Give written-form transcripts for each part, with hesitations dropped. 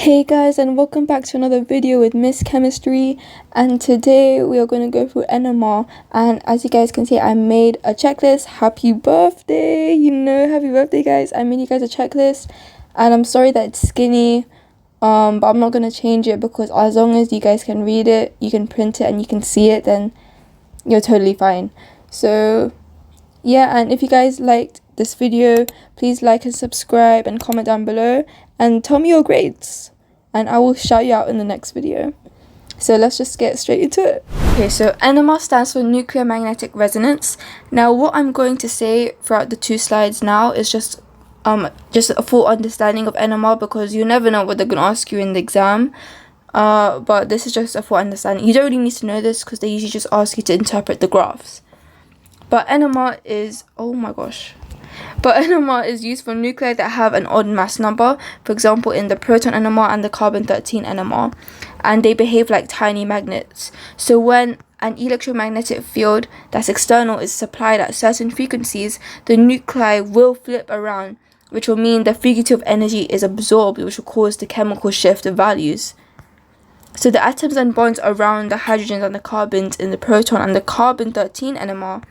Hey guys, and welcome back to another video with Miss Chemistry, and today we are going to go through NMR. And as you guys can see, I made a checklist. Happy birthday, happy birthday guys. I made you guys a checklist, and I'm sorry that it's skinny, but I'm not going to change it because as long as you guys can read it, you can print it and you can see it, then you're totally fine. So yeah, and if you guys liked this video, please like and subscribe and comment down below and tell me your grades, and I will shout you out in the next video. So let's just get straight into it. Okay, so NMR stands for nuclear magnetic resonance. Now what I'm going to say throughout the two slides now is just a full understanding of NMR, because you never know what they're going to ask you in the exam. But this is just a full understanding. You don't really need to know this because they usually just ask you to interpret the graphs. But NMR is, NMR is used for nuclei that have an odd mass number, for example in the proton NMR and the carbon-13 NMR, and they behave like tiny magnets. So when an electromagnetic field that's external is supplied at certain frequencies, the nuclei will flip around, which will mean the frequency of energy is absorbed, which will cause the chemical shift of values. So the atoms and bonds around the hydrogens and the carbons in the proton and the carbon-13 NMR,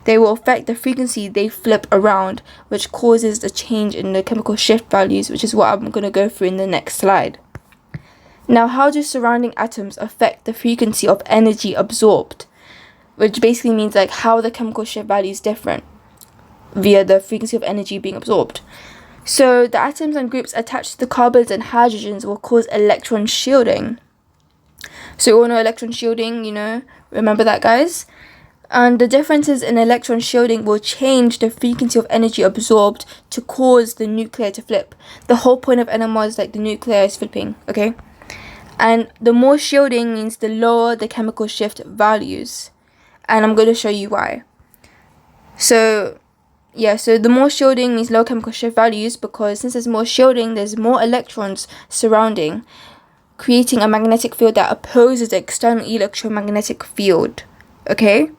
they will affect the frequency they flip around, which causes a change in the chemical shift values, which is what I'm going to go through in the next slide. Now, how do surrounding atoms affect the frequency of energy absorbed? Which basically means like how the chemical shift value is different via the frequency of energy being absorbed. So the atoms and groups attached to the carbons and hydrogens will cause electron shielding. So you all know electron shielding, remember that, guys? And the differences in electron shielding will change the frequency of energy absorbed to cause the nuclear to flip. The whole point of NMR is like the nuclear is flipping, okay? And the more shielding means the lower the chemical shift values. And I'm going to show you why. So the more shielding means low chemical shift values, because since there's more shielding, there's more electrons surrounding, creating a magnetic field that opposes the external electromagnetic field, okay?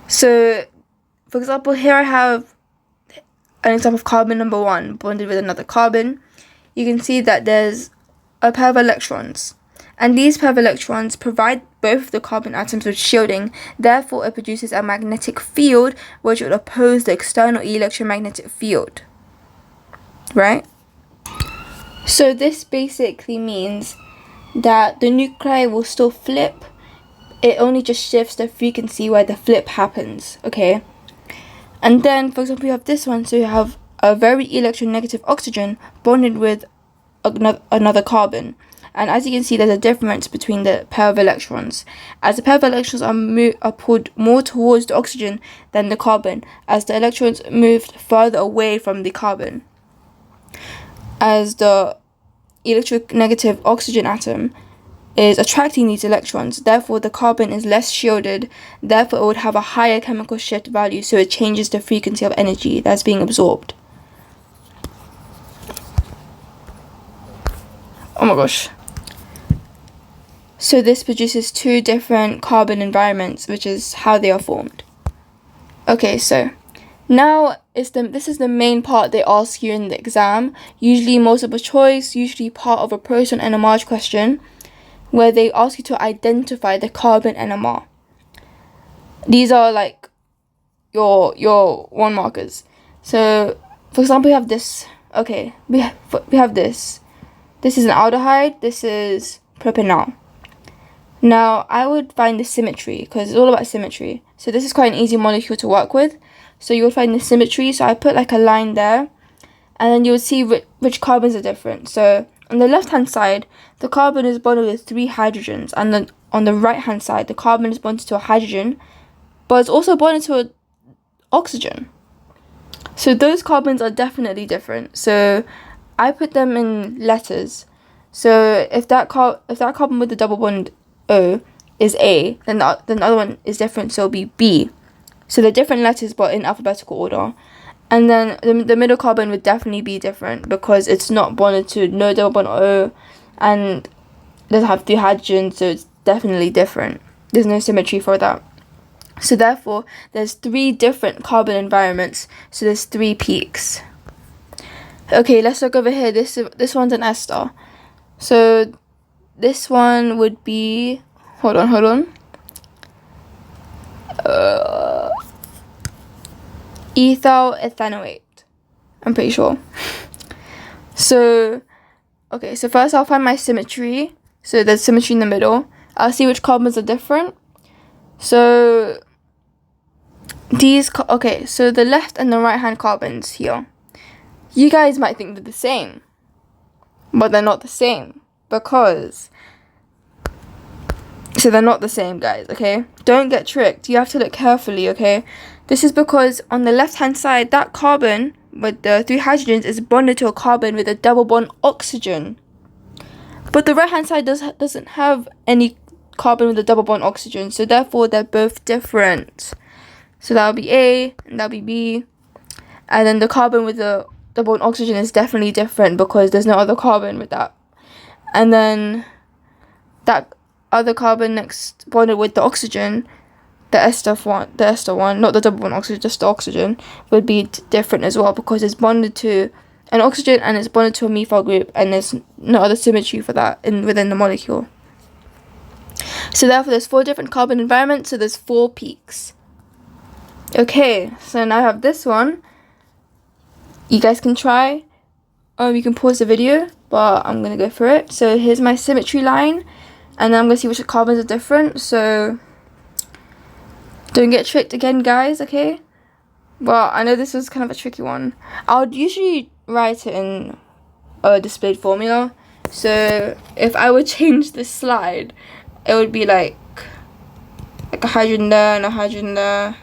So, for example, here I have an example of carbon number 1 bonded with another carbon. You can see that there's a pair of electrons, and these pair of electrons provide both the carbon atoms with shielding. Therefore, it produces a magnetic field which would oppose the external electromagnetic field, right? So this basically means that the nuclei will still flip. It only just shifts the frequency where the flip happens, okay? And then, for example, you have this one. So you have a very electronegative oxygen bonded with another carbon. And as you can see, there's a difference between the pair of electrons. As the pair of electrons are pulled more towards the oxygen than the carbon, as the electrons moved further away from the carbon. As the electronegative oxygen atom is attracting these electrons, therefore the carbon is less shielded, therefore it would have a higher chemical shift value, so it changes the frequency of energy that's being absorbed. Oh my gosh. So this produces two different carbon environments, which is how they are formed. Okay, so now this is the main part they ask you in the exam, usually multiple choice, usually part of a proton NMR question, where they ask you to identify the carbon NMR. These are like your 1 markers. So, for example, we have this. Okay, we have this. This is an aldehyde. This is propanol. Now, I would find the symmetry, because it's all about symmetry. So this is quite an easy molecule to work with. So you would find the symmetry. So I put like a line there, and then you would see which carbons are different. So on the left-hand side, the carbon is bonded with 3 hydrogens, and then on the right-hand side, the carbon is bonded to a hydrogen, but it's also bonded to an oxygen. So those carbons are definitely different. So I put them in letters. So if that carbon with the double bond O is A, then the other one is different, so it'll be B. So they're different letters, but in alphabetical order. And then the middle carbon would definitely be different, because it's not bonded to no double bond O, and it doesn't have 3 hydrogens, so it's definitely different. There's no symmetry for that. So therefore, there's 3 different carbon environments, so there's 3 peaks. Okay, let's look over here. This one's an ester. So this one would be, hold on. Ethyl ethanoate. I'm pretty sure. So, okay, so first I'll find my symmetry. So there's symmetry in the middle. I'll see which carbons are different. So okay, so the left and the right hand carbons here. You guys might think they're the same, but they're not the same because, so they're not the same, guys, okay? Don't get tricked. You have to look carefully, okay? This is because on the left hand side, that carbon with the 3 hydrogens is bonded to a carbon with a double bond oxygen. But the right hand side doesn't have any carbon with a double bond oxygen, so therefore they're both different. So that'll be A and that'll be B. And then the carbon with the double bond oxygen is definitely different because there's no other carbon with that. And then that other carbon next bonded with the oxygen, the ester one, not the double bond oxygen, just the oxygen, would be different as well because it's bonded to an oxygen and it's bonded to a methyl group, and there's no other symmetry for that within the molecule. So therefore there's 4 different carbon environments, so there's 4 peaks. Okay, so now I have this one. You guys can try, or you can pause the video, but I'm going to go through it. So here's my symmetry line, and then I'm going to see which carbons are different, so don't get tricked again, guys, okay? Well, I know this was kind of a tricky one. I would usually write it in a displayed formula, so if I would change this slide, it would be like a hydrogen there, and a hydrogen there,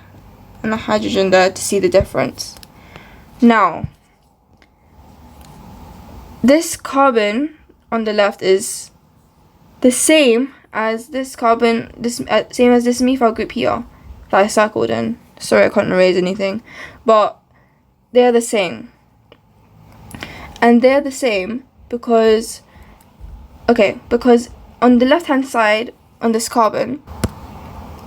and a hydrogen there to see the difference. Now, this carbon on the left is the same as this carbon, same as this methyl group here that I circled in. Sorry, I can't erase anything, but they're the same. And they're the same because on the left hand side on this carbon,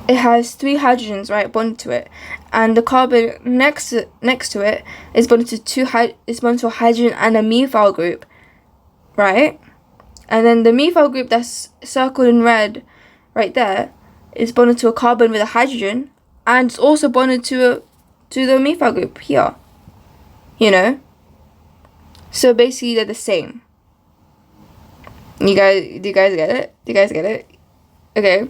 it has 3 hydrogens, right, bonded to it, and the carbon next to it is bonded to a hydrogen and a methyl group, right? And then the methyl group that's circled in red right there is bonded to a carbon with a hydrogen, and it's also bonded to the methyl group here, you know? So basically they're the same. Do you guys get it? Do you guys get it? Okay.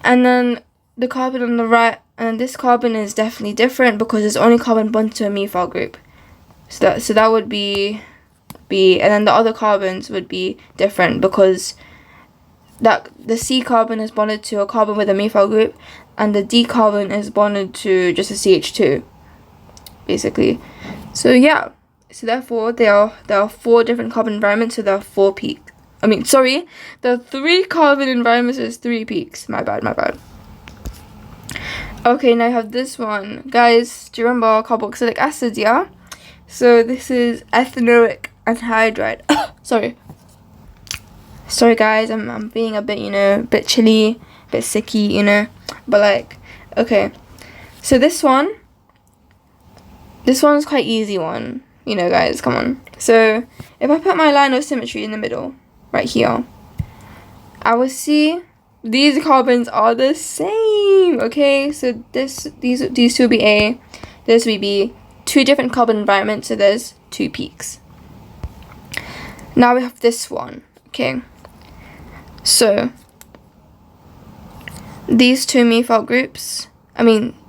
And then the carbon on the right, and this carbon is definitely different because it's only carbon bonded to a methyl group. So that would be B, and then the other carbons would be different because that the C carbon is bonded to a carbon with a methyl group, and the D carbon is bonded to just a CH2, basically. So yeah, so therefore there are 4 different carbon environments, so there are 4 peaks. I mean, sorry, there are 3 carbon environments, so there's 3 peaks. My bad. Okay, now I have this one. Guys, do you remember carboxylic acids, yeah? So this is ethanoic anhydride. Sorry guys, I'm being a bit, a bit chilly, a bit sicky, but like, okay. So this one's quite easy one, guys, come on. So if I put my line of symmetry in the middle, right here, I will see these carbons are the same, okay? So these 2 will be A, this will be B, 2 different carbon environments, so there's 2 peaks. Now we have this one, okay? So these 2 methyl groups,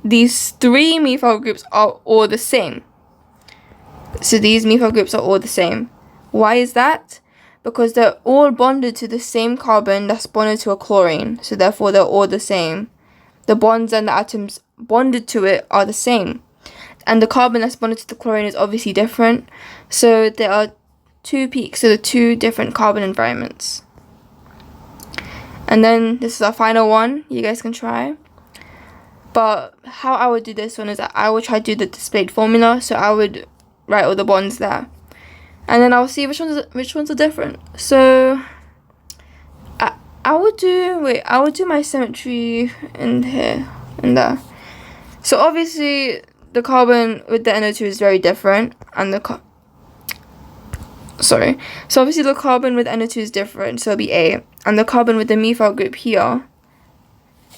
these 3 methyl groups are all the same. So these methyl groups are all the same. Why is that? Because they're all bonded to the same carbon that's bonded to a chlorine. So therefore they're all the same. The bonds and the atoms bonded to it are the same. And the carbon that's bonded to the chlorine is obviously different. So there are 2 peaks, so the 2 different carbon environments. And then this is our final one. You guys can try. But how I would do this one is that I would try to do the displayed formula. So I would write all the bonds there. And then I'll see which ones are different. So I would do my symmetry in here and there. So obviously the carbon with the NO2 is very different, and sorry. So obviously the carbon with NO2 is different, so it'll be A. And the carbon with the methyl group here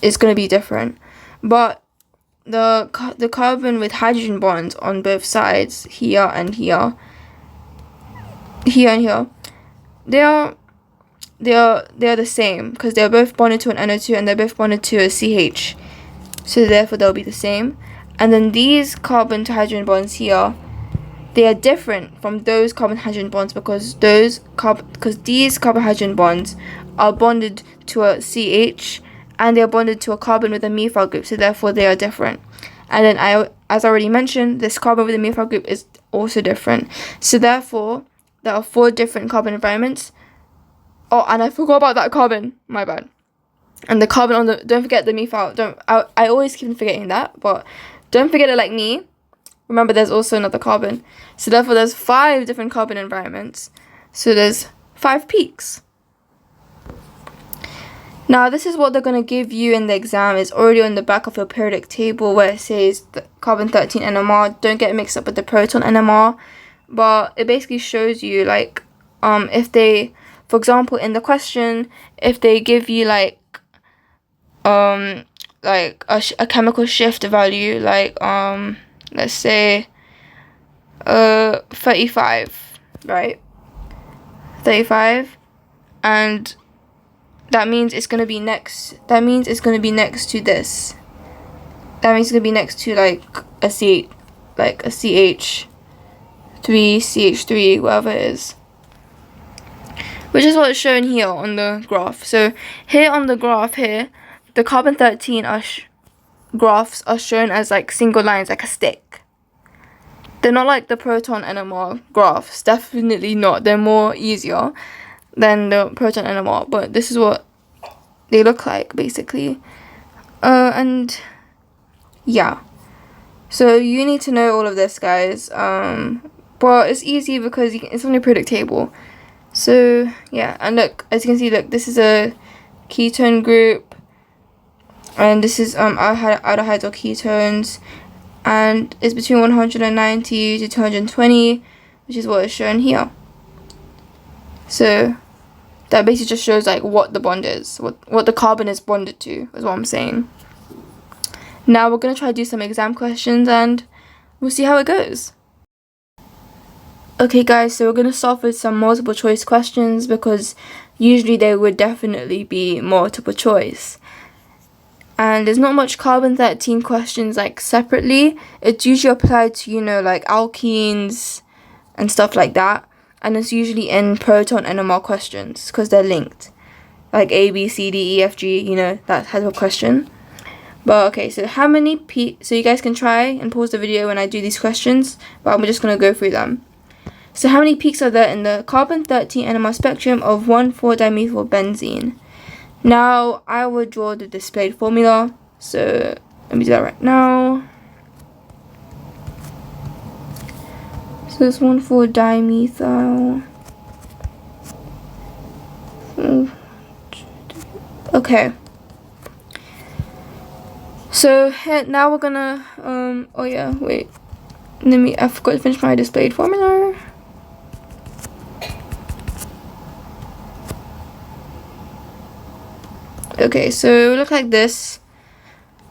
is going to be different. But the carbon with hydrogen bonds on both sides, here and here, here and here, they are the same because they're both bonded to an NO2 and they're both bonded to a CH. So therefore they'll be the same. And then these carbon to hydrogen bonds here, they are different from those carbon hydrogen bonds because these carbon hydrogen bonds are bonded to a CH and they are bonded to a carbon with a methyl group, so therefore they are different. And then as I already mentioned, this carbon with a methyl group is also different. So therefore there are 4 different carbon environments. Oh, and I forgot about that carbon. My bad. And the carbon on the, don't forget the methyl. I always keep forgetting that, but don't forget it like me. Remember, there's also another carbon. So therefore, there's 5 different carbon environments. So there's 5 peaks. Now, this is what they're going to give you in the exam. It's already on the back of your periodic table where it says the carbon 13 NMR. Don't get mixed up with the proton NMR. But it basically shows you, like, if they, for example, in the question, if they give you, like a chemical shift value, like, let's say, 35, right? 35, and that means it's gonna be next. That means it's gonna be next to this. That means it's gonna be next to like a CH3, CH3, whatever it is. Which is what is shown here on the graph. So here on the graph here, the carbon 13 graphs are shown as like single lines, like a stick. They're not like the proton NMR graphs. Definitely not. They're more easier than the proton NMR, but this is what they look like basically. And yeah, so you need to know all of this, guys. But it's easy because it's on your periodic table. So yeah, and look, as you can see, look, this is a ketone group, and this is aldehydes or ketones, and it's between 190 to 220, which is what is shown here. So that basically just shows like what the bond is, what the carbon is bonded to, is what I'm saying. Now we're going to try to do some exam questions and we'll see how it goes. Okay guys, so we're going to start with some multiple choice questions because usually they would definitely be multiple choice. And there's not much carbon 13 questions like separately. It's usually applied to, you know, like alkenes and stuff like that. And it's usually in proton NMR questions because they're linked. Like A, B, C, D, E, F, G, you know, that type of question. But okay, so how many peaks, so you guys can try and pause the video when I do these questions, but I'm just going to go through them. So how many peaks are there in the carbon 13 NMR spectrum of 1,4-dimethylbenzene? Now, I will draw the displayed formula, so let me do that right now. So it's 1,4-dimethyl. Okay. So now we're gonna oh yeah, wait. I forgot to finish my displayed formula. Okay, so it would look like this.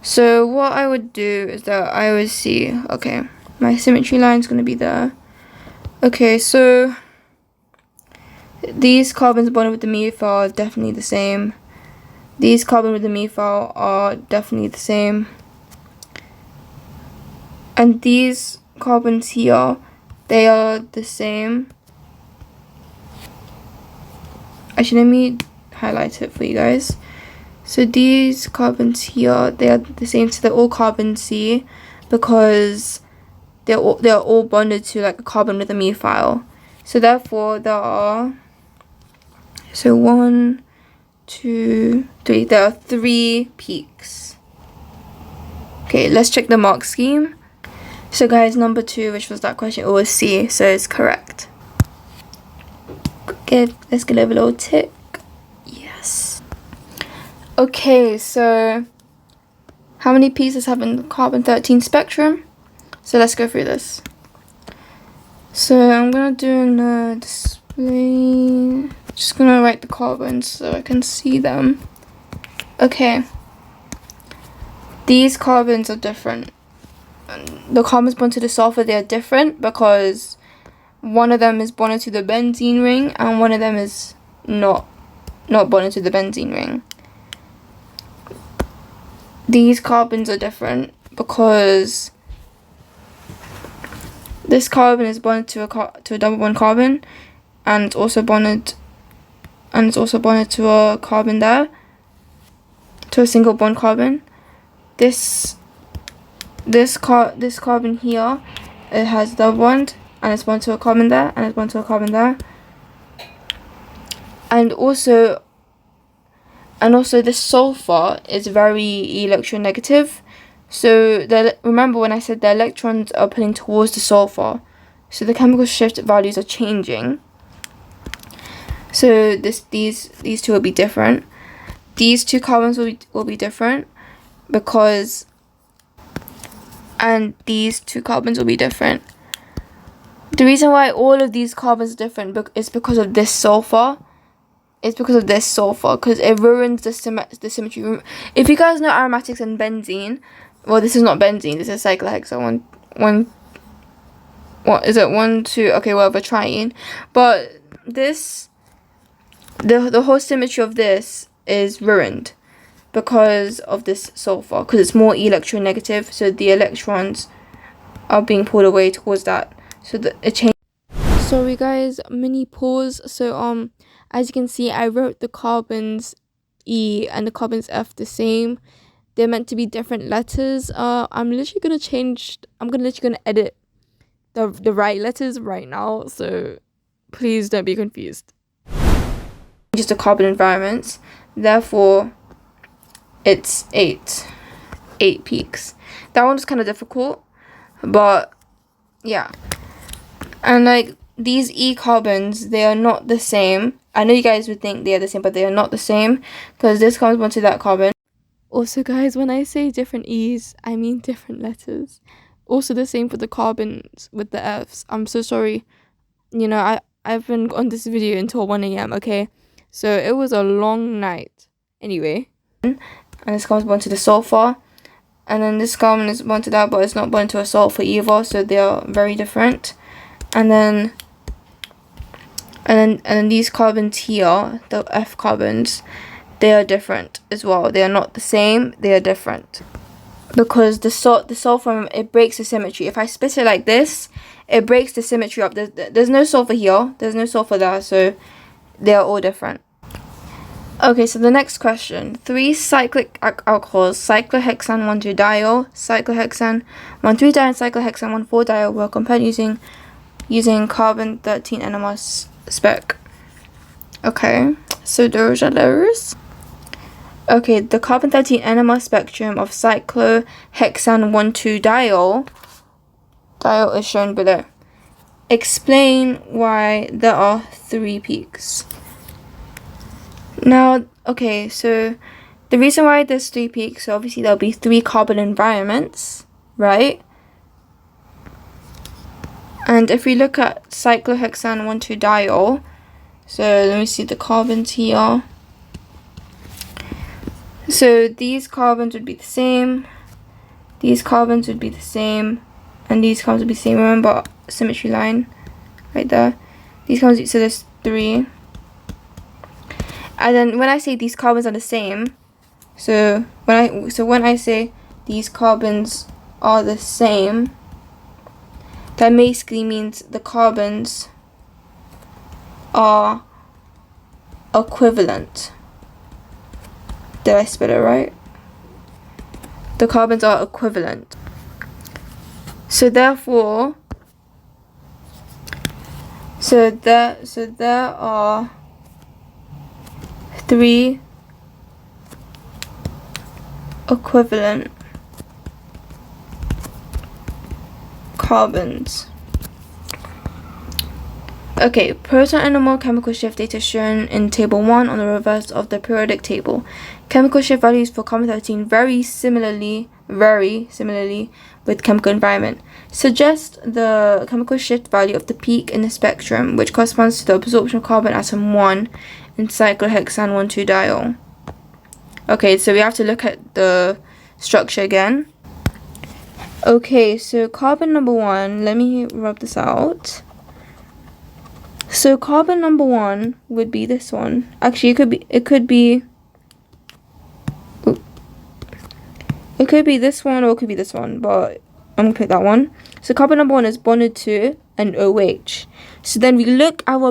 So what I would do is that I would see, okay, my symmetry line is gonna be there. Okay, so these carbons bonded with the methyl are definitely the same. These carbon with the methyl are definitely the same. And these carbons here, they are the same. Actually, let me highlight it for you guys. So these carbons here, they are the same. So they're all carbon C because they're all bonded to like a carbon with a methyl. So therefore, there are 1, 2, 3. There are 3 peaks. Okay, let's check the mark scheme. So guys, number 2, which was that question, it was C, so it's correct. Good. Let's give it a little tick. Yes. Okay, so how many pieces have in the carbon 13 spectrum? So let's go through this. So I'm gonna do in the Just gonna write the carbons so I can see them. Okay. These carbons are different. The carbons bonded to the sulfur, they are different because one of them is bonded to the benzene ring and one of them is not bonded to the benzene ring. These carbons are different because this carbon is bonded to a double bond carbon, and it's also bonded to a carbon there, to a single bond carbon. This carbon here, it has double bond and it's bonded to a carbon there and it's bonded to a carbon there. And also this sulfur is very electronegative. So remember when I said the electrons are pulling towards the sulfur, so the chemical shift values are changing. So these two will be different. These two carbons will be different because, and these two carbons will be different. The reason why all of these carbons are different is because of this sulfur. It's because of this sulfur, because it ruins the symmetry. If you guys know aromatics and benzene, well, this is not benzene, this is cyclohexane. What is it? 1, 2, okay, whatever, triene. But this, the whole symmetry of this is ruined because of this sulfur, because it's more electronegative, so the electrons are being pulled away towards that, so that it changes. Sorry guys, mini pause. So as you can see, I wrote the carbons E and the carbons F the same. They're meant to be different letters. I'm literally gonna edit the right letters right now, so please don't be confused. Just the carbon environments, therefore it's 8 peaks. That one's kind of difficult, but yeah. And like these E carbons, they are not the same. I know you guys would think they are the same, but they are not the same because this corresponds to that carbon. Also guys, when I say different E's, I mean different letters. Also the same for the carbons with the F's. I'm so sorry. You know, I've been on this video until 1 a.m, okay? So it was a long night. Anyway. And this carbon is bonded to the sulfur. And then this carbon is bonded to that, but it's not bonded to a sulfur either, so they are very different. And then these carbons here, the F carbons, they are different as well. They are not the same, they are different. Because the sulfur, it breaks the symmetry. If I split it like this, it breaks the symmetry up. There's no sulfur here, there's no sulfur there, so they are all different. Okay, so the next question. 3 cyclic alcohols, cyclohexane 1,2-diol, cyclohexane 1,3-diol, and cyclohexane 1,4-diol were compared using carbon 13 NMR spec. Okay, so those are those. Okay, the carbon 13 NMR spectrum of cyclohexane 1,2-diol is shown below. Explain why there are 3 peaks. Now, okay, so the reason why there's 3 peaks, so obviously there'll be 3 carbon environments, right? And if we look at cyclohexane 1,2-diol, so let me see the carbons here. So these carbons would be the same, these carbons would be the same, and these carbons would be the same. Remember, symmetry line right there. These carbons, so there's 3. And then when I say these carbons are the same, so when I say these carbons are the same, that basically means the carbons are equivalent. Did I spell it right? The carbons are equivalent. So therefore, there are 3 equivalent carbons. Okay, proton NMR chemical shift data shown in table 1 on the reverse of the periodic table. Chemical shift values for carbon 13 very similarly with chemical environment. Suggest the chemical shift value of the peak in the spectrum, which corresponds to the absorption of carbon atom 1 in cyclohexane 1,2-diol. Okay, so we have to look at the structure again. Okay, so carbon number 1, let me rub this out. So carbon number 1 would be this one. Actually, it could be this one, or it could be this one, but I'm gonna pick that one. So carbon number 1 is bonded to an OH. So then we look at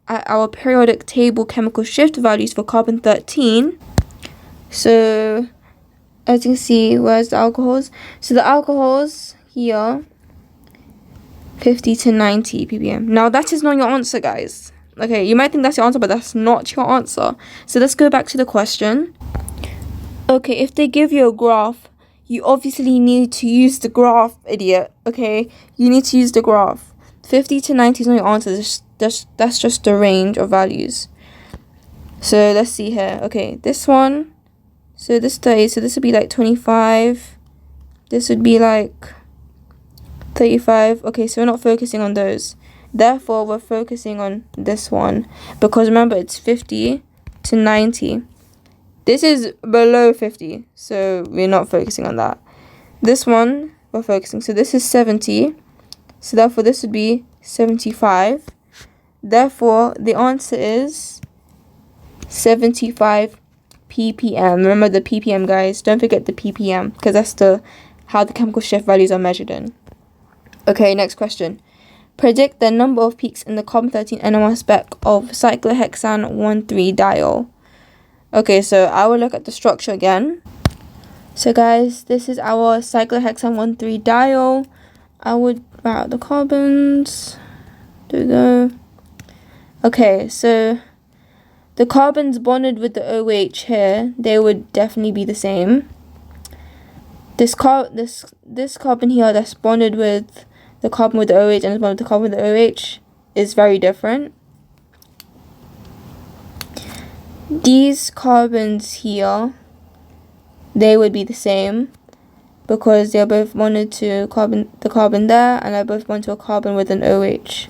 our periodic table chemical shift values for carbon 13. So as you can see, where's the alcohols? So the alcohols here, 50 to 90 ppm. Now that is not your answer, guys. Okay, you might think that's your answer, but that's not your answer. So let's go back to the question. Okay, if they give you a graph, you obviously need to use the graph, idiot. Okay, you need to use the graph. 50 to 90 is not your answer. That's just the range of values. So let's see here. Okay, this one. So this 30, so this would be like 25. This would be like 35. Okay, so we're not focusing on those. Therefore, we're focusing on this one. Because remember, it's 50 to 90. This is below 50, so we're not focusing on that. This one, we're focusing. So this is 70. So therefore, this would be 75. Therefore, the answer is 75 ppm. Remember the ppm, guys. Don't forget the ppm, because that's how the chemical shift values are measured in. Okay, next question. Predict the number of peaks in the carbon-13 NMR spec of cyclohexane 1,3-diol. Okay, so I will look at the structure again. So guys, this is our cyclohexane 1,3-diol. I would write out the carbons. There we go. Okay, so the carbons bonded with the OH here, they would definitely be the same. This carbon here that's bonded with the carbon with the OH and is bonded with the carbon with the OH is very different. These carbons here, they would be the same because they're both bonded to the carbon there, and they're both bonded to a carbon with an OH.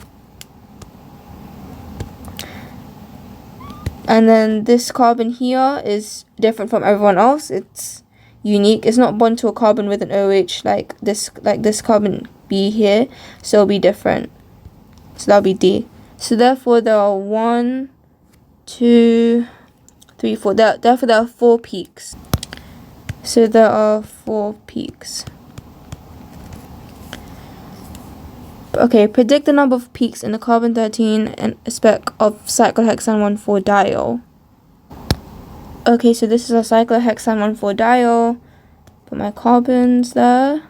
And then this carbon here is different from everyone else. It's unique. It's not bonded to a carbon with an OH like this carbon B here, so it'll be different. So that'll be D. So therefore there are 1, 2, 3, 4. Therefore there are 4 peaks. So there are 4 peaks. Okay, predict the number of peaks in the carbon-13 and spec of cyclohexane 1,4-diol. Okay, so this is a cyclohexane 1,4-diol. Put my carbons there.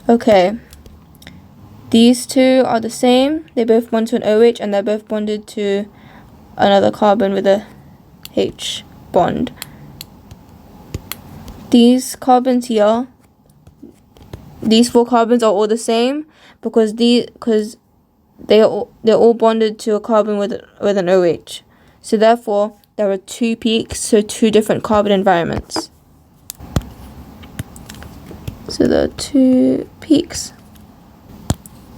Okay. These two are the same. They both bond to an OH, and they're both bonded to another carbon with a H bond. These carbons here, these 4 carbons are all the same because they're all bonded to a carbon with an OH. So therefore there are 2 peaks, so 2 different carbon environments. So there are 2 peaks.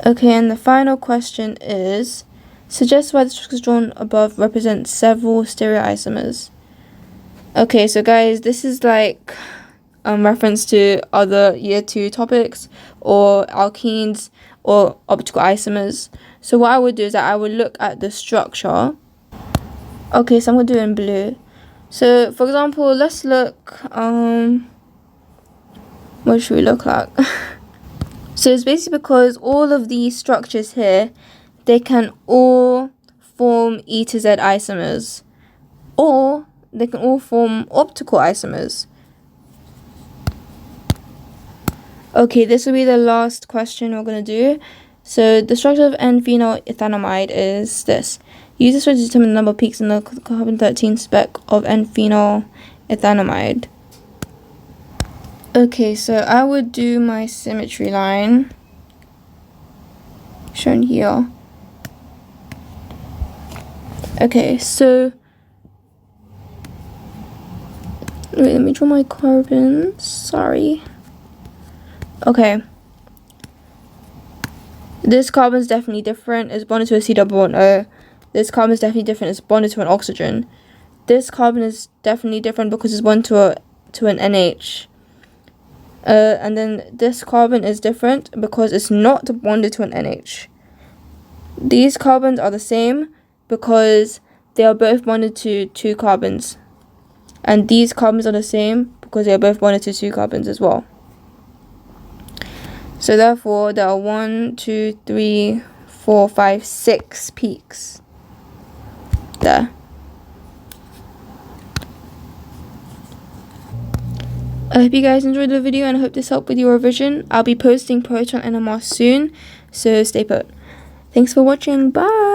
Okay, and the final question is, suggest why the structures drawn above represent several stereoisomers. Okay, so guys, this is like reference to other year 2 topics or alkenes or optical isomers. So what I would do is that I would look at the structure. Okay, so I'm going to do it in blue. So for example, let's look, what should we look like? So it's basically because all of these structures here, they can all form E to Z isomers, or they can all form optical isomers. Okay, this will be the last question we're going to do. So the structure of N-phenyl ethanamide is this. Use this to determine the number of peaks in the carbon-13 spec of N-phenyl ethanamide. Okay, so I would do my symmetry line, shown here. Okay, so wait, let me draw my carbons. Sorry. Okay. This carbon is definitely different. It's bonded to a C double bond O. This carbon is definitely different. It's bonded to an oxygen. This carbon is definitely different because it's bonded to an NH. And then this carbon is different because it's not bonded to an NH. These carbons are the same because they are both bonded to 2 carbons. And these carbons are the same because they are both bonded to 2 carbons as well. So therefore, there are 1, 2, 3, 4, 5, 6 peaks there. I hope you guys enjoyed the video and I hope this helped with your revision. I'll be posting proton NMR soon, so stay put. Thanks for watching. Bye!